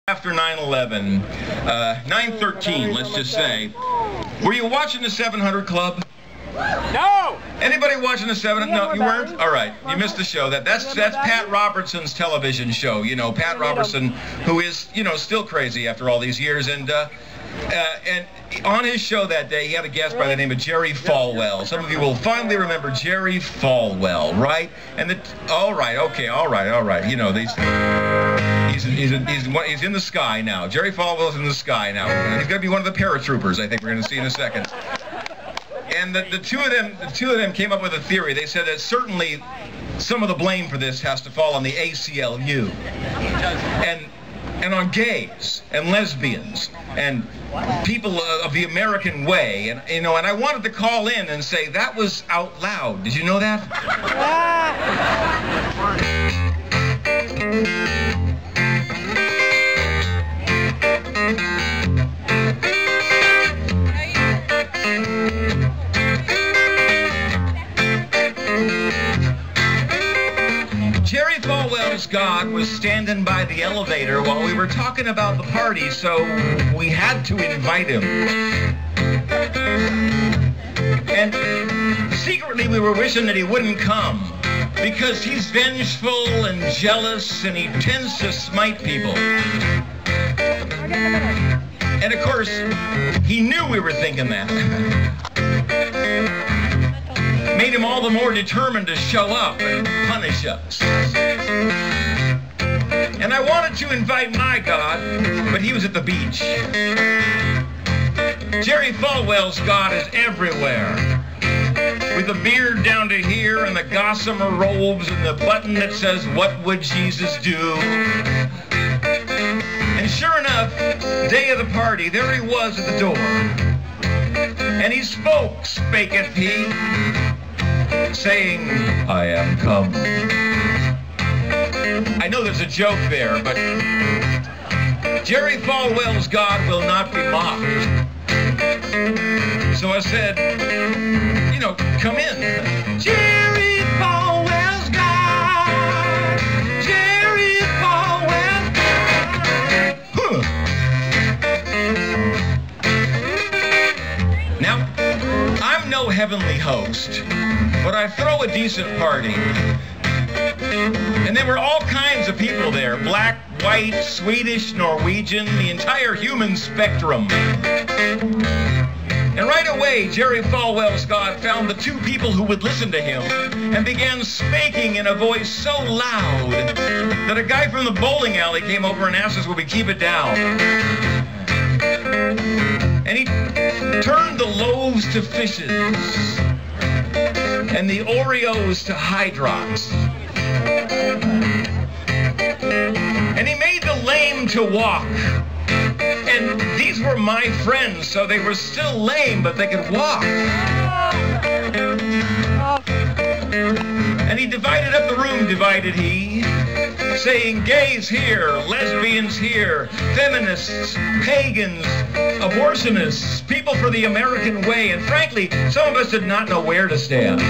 After 9/11, 9/13, let's just say. Were you watching the 700 Club? No! Anybody watching the 700? No, you weren't? All right, you missed the show. That's Pat Robertson's television show. You know, Pat Robertson, who is, you know, still crazy after all these years. And on his show that day, he had a guest by the name of Jerry Falwell. Some of you will fondly remember Jerry Falwell, right? And all right. You know, he's in the sky now. Jerry Falwell's in the sky now. He's going to be one of the paratroopers, I think we're going to see in a second. And the two of them came up with a theory. They said that certainly some of the blame for this has to fall on the ACLU and on gays and lesbians and people of the American way. And you know, and I wanted to call in and say that was out loud. Did you know that? Jerry Falwell's God was standing by the elevator while we were talking about the party, so we had to invite him. And secretly we were wishing that he wouldn't come, because he's vengeful and jealous and he tends to smite people. And of course, he knew we were thinking that. Made him all the more determined to show up and punish us. And I wanted to invite my God, but he was at the beach. Jerry Falwell's God is everywhere, with the beard down to here and the gossamer robes and the button that says, "What would Jesus do?" And sure enough, day of the party, there he was at the door. And he spoke, spaketh he, saying, "I am come." I know there's a joke there, but Jerry Falwell's God will not be mocked. So I said, you know, come in. Jerry Falwell's God, Jerry Falwell's God. Huh. Now, I'm no heavenly host, but I throw a decent party. And there were all kinds of people there. Black, white, Swedish, Norwegian, the entire human spectrum. And right away, Jerry Falwell's God found the two people who would listen to him and began speaking in a voice so loud that a guy from the bowling alley came over and asked us would we keep it down. And he turned the loaves to fishes and the Oreos to Hydrox. And he made the lame to walk. And these were my friends, so they were still lame, but they could walk. And he divided up the room, divided he, saying gays here, lesbians here, feminists, pagans, abortionists, people for the American way. And frankly, some of us did not know where to stand.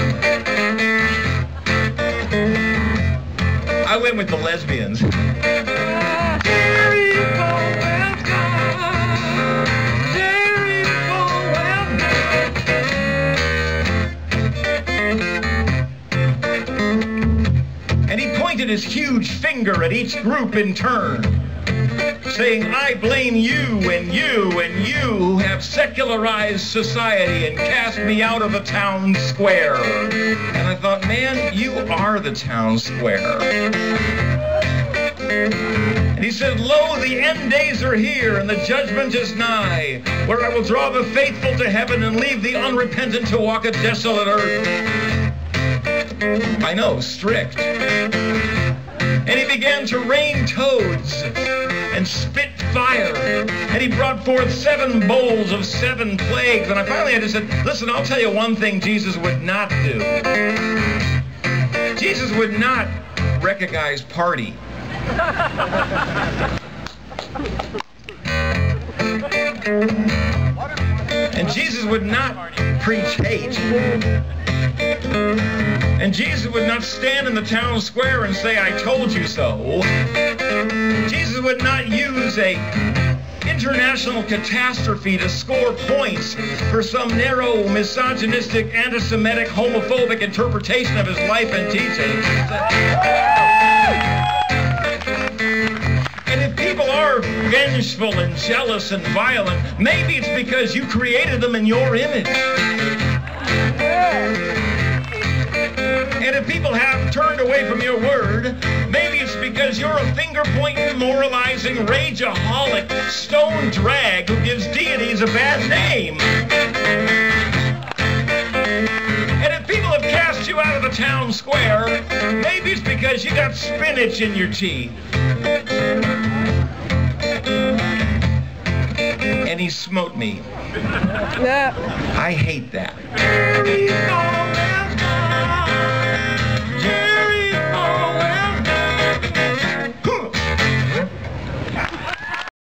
I went with the lesbians. Jerry Falwell's God, Jerry Falwell's God. And he pointed his huge finger at each group in turn, saying, "I blame you and you and you who have secularized society and cast me out of the town square." And I thought, man, you are the town square. And he said, "Lo, the end days are here, and the judgment is nigh, where I will draw the faithful to heaven and leave the unrepentant to walk a desolate earth." I know, strict. And he began to rain toads and spit fire. And he brought forth 7 bowls of 7 plagues. And I finally had to say, listen, I'll tell you one thing Jesus would not do. Jesus would not recognize party. And Jesus would not preach hate. And Jesus would not stand in the town square and say, "I told you so." Jesus Jesus would not use a international catastrophe to score points for some narrow, misogynistic, anti-Semitic, homophobic interpretation of his life and teaching. And if people are vengeful and jealous and violent, maybe it's because you created them in your image. And if people have turned away from your word, maybe it's because you're a finger-pointing, moralizing, rageaholic, stone drag who gives deities a bad name. And if people have cast you out of the town square, maybe it's because you got spinach in your teeth. And he smote me. Yeah. I hate that.